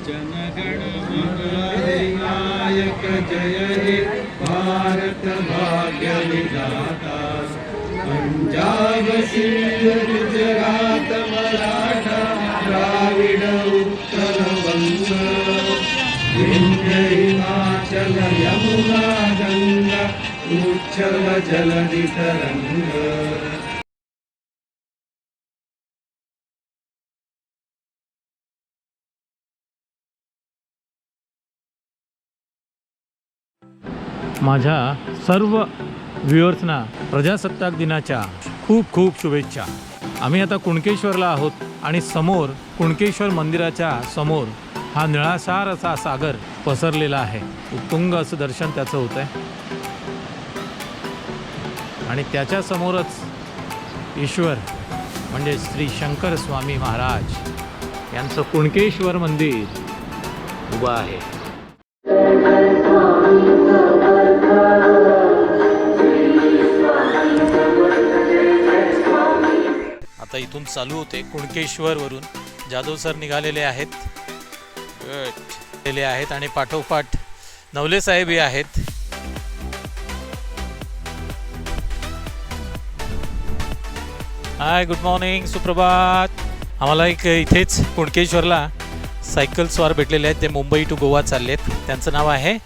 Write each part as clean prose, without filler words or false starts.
जनगण मंगलाधिनायक जय हे भारत भाग्य विधाता पंजाब सिंध गुजरात मराठा द्राविड उत्कल वंग विंध्य हिमाचल यमुना गंगा उच्छल जलधि तरंग। माझ्या सर्व व्ह्युअर्सना प्रजासत्ताक दिनाच्या खूप खूप शुभेच्छा। आम्ही आता कुणकेश्वरला आहोत आणि समोर कुणकेश्वर मंदिराच्या समोर हा निळाशार असा सागर पसरलेला आहे। उत्तुंग असं दर्शन त्याचं होतं आहे आणि त्याच्या समोरच ईश्वर म्हणजे श्री शंकर स्वामी महाराज यांचं कुणकेश्वर मंदिर उभं आहे। आता इथून चालू होते कुणकेश्वर वरून जाधव सर निघालेले आहेत आणि पाठोपाठ नवले साहेब आहेत। हाय, गुड मॉर्निंग, सुप्रभात। आम्हाला एक इथेच कुणकेश्वरला सायकल स्वार भेटलेले आहेत। ते मुंबई टू गोवा चाललेत। त्यांचं नाव आहे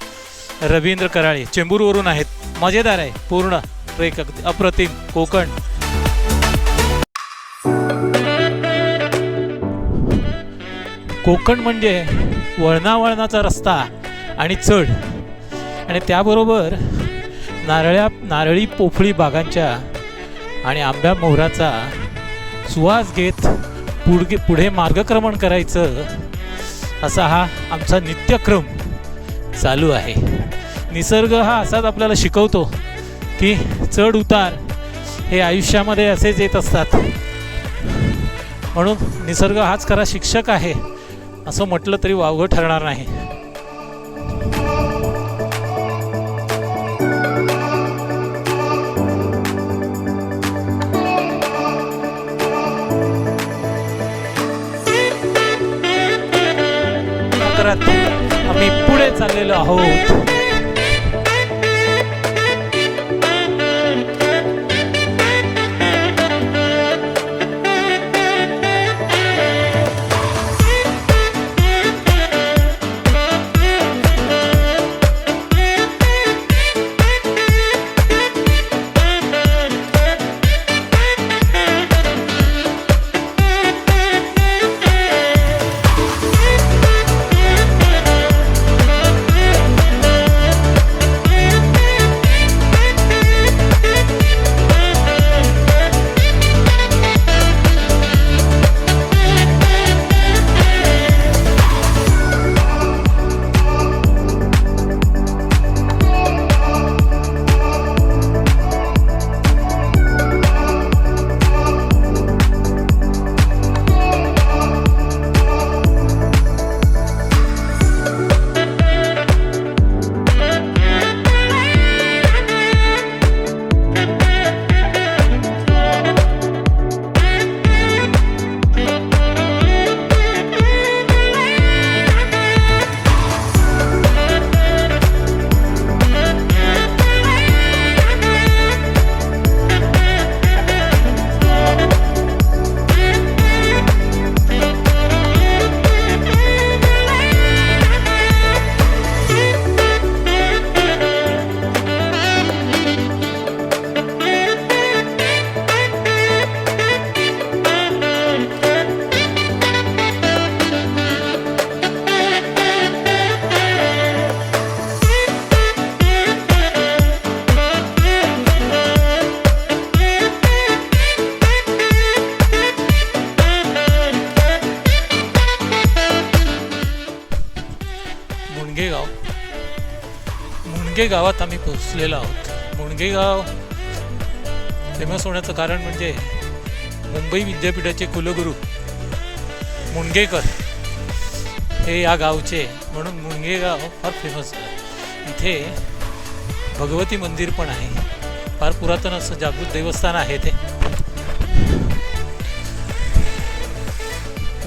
रवींद्र कराळे, चेंबूरवरून आहेत। मजेदार आहे पूर्ण ट्रेक, अप्रतिम। कोकण कोकण म्हणजे वळणावळणाचा रस्ता आणि चढ, आणि त्याबरोबर नारळी पोफळी बागांच्या आणि आंब्या मोहराचा सुवास घेत पुढे मार्गक्रमण करायचं, असा हा आमचा नित्यक्रम चालू आहे। निसर्ग हा असाच आपल्याला शिकवतो की चढ उतार हे आयुष्यामध्ये असेच येत असतात, म्हणून निसर्ग हाच खरा शिक्षक आहे असं म्हटलं तरी वावगं ठरणार नाही। आम्ही पुढे चाललेलो आहोत। मुणगे गावात आम्ही पोहोचलेलो आहोत। मुणगे गाव फेमस होण्याचं कारण म्हणजे मुंबई विद्यापीठाचे कुलगुरू मुणगेकर हे या गावचे, म्हणून मुणगे गाव फार फेमस आहे। इथे भगवती मंदिर पण आहे, फार पुरातन असं जागृत देवस्थान आहे ते।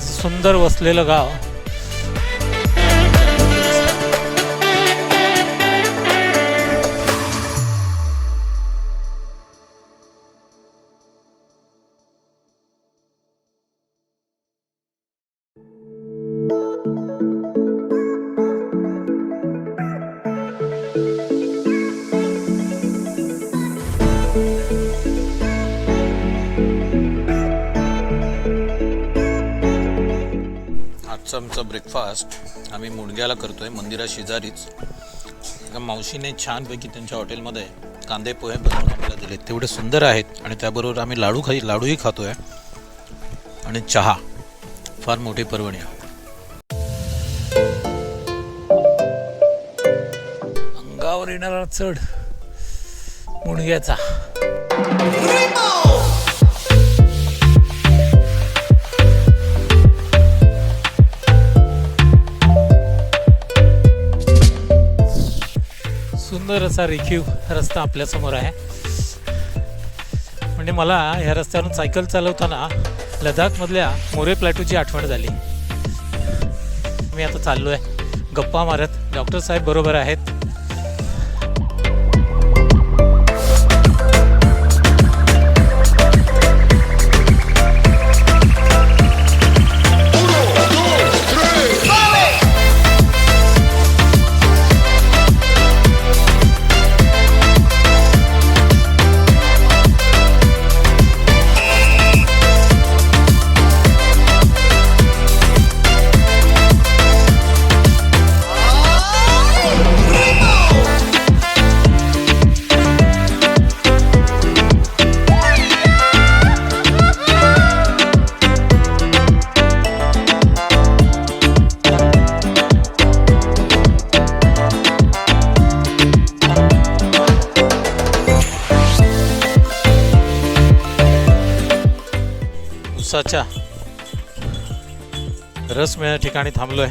सुंदर वसलेलं गाव। आजचा आमचा ब्रेकफास्ट आम्ही मुणग्याला करतो आहे, मंदिरा शेजारीच. मावशीने छानपैकी त्यांच्या हॉटेलमध्ये कांदे पोहे बनवून आम्हाला दिले, तेवढे सुंदर आहेत. आणि त्याबरोबर आम्ही लाडूही खातो आहे आणि चहा. फार मोठी पर्वणी. अंगावर येणारा चढ मुणग्याचा. सुंदर असा रेखीव रस्ता आपल्यासमोर आहे. म्हणजे मला ह्या रस्त्यावरून सायकल चालवताना लडाखमधल्या मोरे प्लॅटूची आठवण झाली. मी आता चाललो आहे गप्पा मारत. डॉक्टर साहेब बरोबर आहेत. उसाच्या रस मिळण्या ठिकाणी थांबलोय.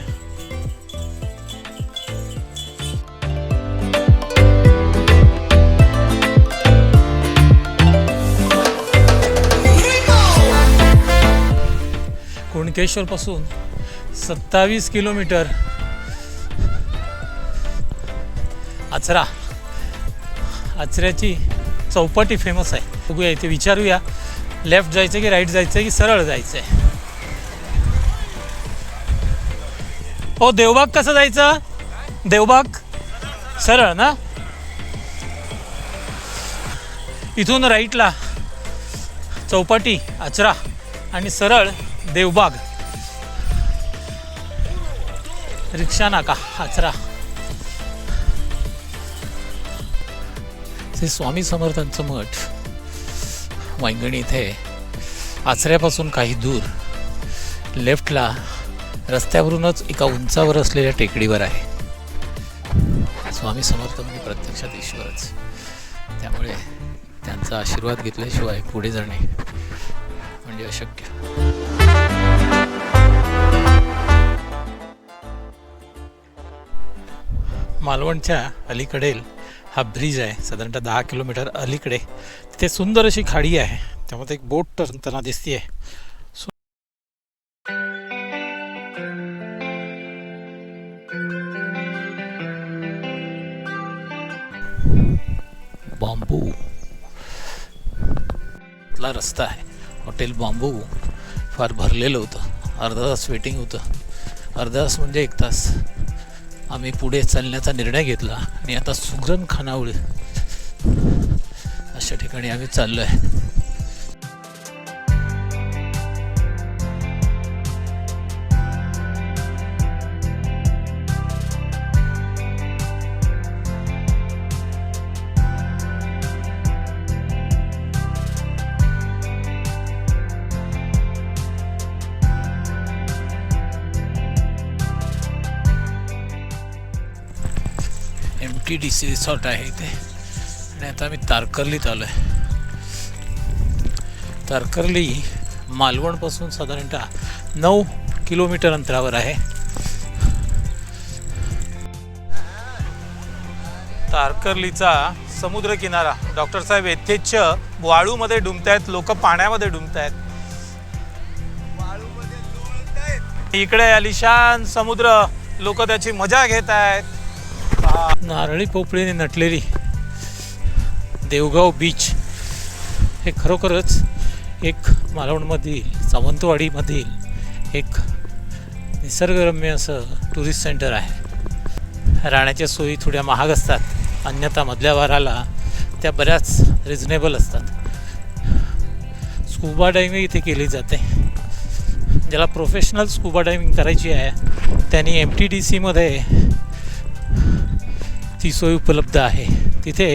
कुणकेश्वर पासून 27 किलोमीटर. आचऱ्याची चौपाटी फेमस आहे. बघूया इथे विचारूया लेफ्ट जायचं की राईट जायचं की सरळ जायचंय. हो, देवबाग कसं जायचं? देवबाग सरळ ना. इथून राईटला चौपाटी आचरा आणि सरळ देवबाग. रिक्षा नाका आचरा. ते स्वामी समर्थांचं मठ वांगणी इथे आचऱ्यापासून काही दूर लेफ्टला रस्त्यावरूनच एका उंचावर असलेल्या टेकडीवर आहे. स्वामी समर्थ म्हणजे प्रत्यक्षात ईश्वरच. त्यामुळे त्यांचा आशीर्वाद घेतल्याशिवाय पुढे जाणे म्हणजे अशक्य. मालवणच्या अलीकडील हा ब्रिज आहे, साधारणतः 10 किलोमीटर अलीकडे. तिथे सुंदर अशी खाडी आहे, त्यामध्ये एक बोट तरंगताना दिसतीये. बांबू ला रस्ता आहे. हॉटेल बांबू फार भरलेलं होतं. अर्धा तास वेटिंग होतं. अर्धा तास म्हणजे 1 तास. आम्ही पुढे चालण्याचा निर्णय घेतला आणि आता सुगरण खानावळ अशा ठिकाणी आम्ही चाललो आहे. MTDC रिसॉर्ट आहे इथे. आणि आता आम्ही तारकर्लीत आलो आहे. तारकर्ली मालवणपासून साधारणतः 9 किलोमीटर अंतरावर आहे. तारकर्लीचा समुद्र किनारा. डॉक्टर साहेब यथेच्छ वाळूमध्ये डुंबतायत. लोक पाण्यामध्ये डुंबतायत. इकडे आलिशान समुद्र. लोक त्याची मजा घेत आहेत. नारळी पोपळीने नटलेली देवगाव बीच हे खरोखरच एक मालवणमधील सावंतवाडीमधील एक निसर्गरम्य असं टुरिस्ट सेंटर आहे. राहण्याच्या सोयी थोड्या महाग असतात, अन्यथा मधल्या वाराला त्या बऱ्याच रिजनेबल असतात. स्कूबा डायव्हिंग इथे केली जाते. ज्याला प्रोफेशनल स्कुबा डायव्हिंग करायची आहे त्यांनी MTDCमध्ये ती सोय उपलब्ध आहे. तिथे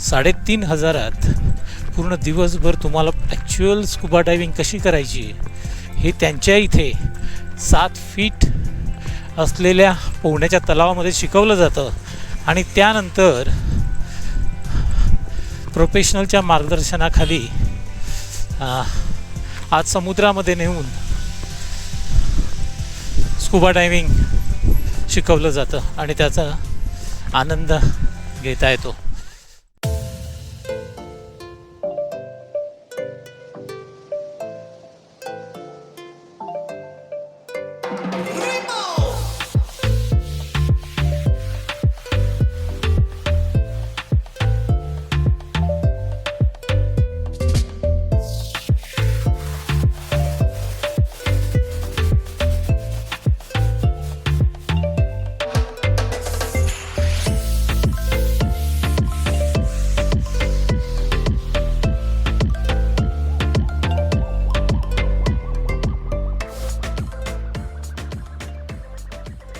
3,500 पूर्ण दिवसभर तुम्हाला ॲक्च्युअल स्कुबा डायव्हिंग कशी करायची हे त्यांच्या इथे 7 फीट असलेल्या पोहण्याच्या तलावामध्ये शिकवलं जातं. आणि त्यानंतर प्रोफेशनलच्या मार्गदर्शनाखाली आज समुद्रामध्ये नेऊन स्कुबा डायव्हिंग शिकवलं जातं आणि त्याचा आनंद घेता येतो.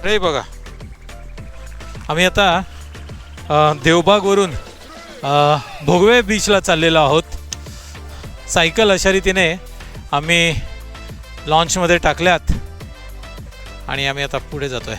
हे बघा, आम्ही आता देवबागवरून भोगवे बीचला चाललेलो आहोत. सायकल अशा रीतीने आम्ही लॉन्चमध्ये टाकल्यात आणि आम्ही आता पुढे जातोय.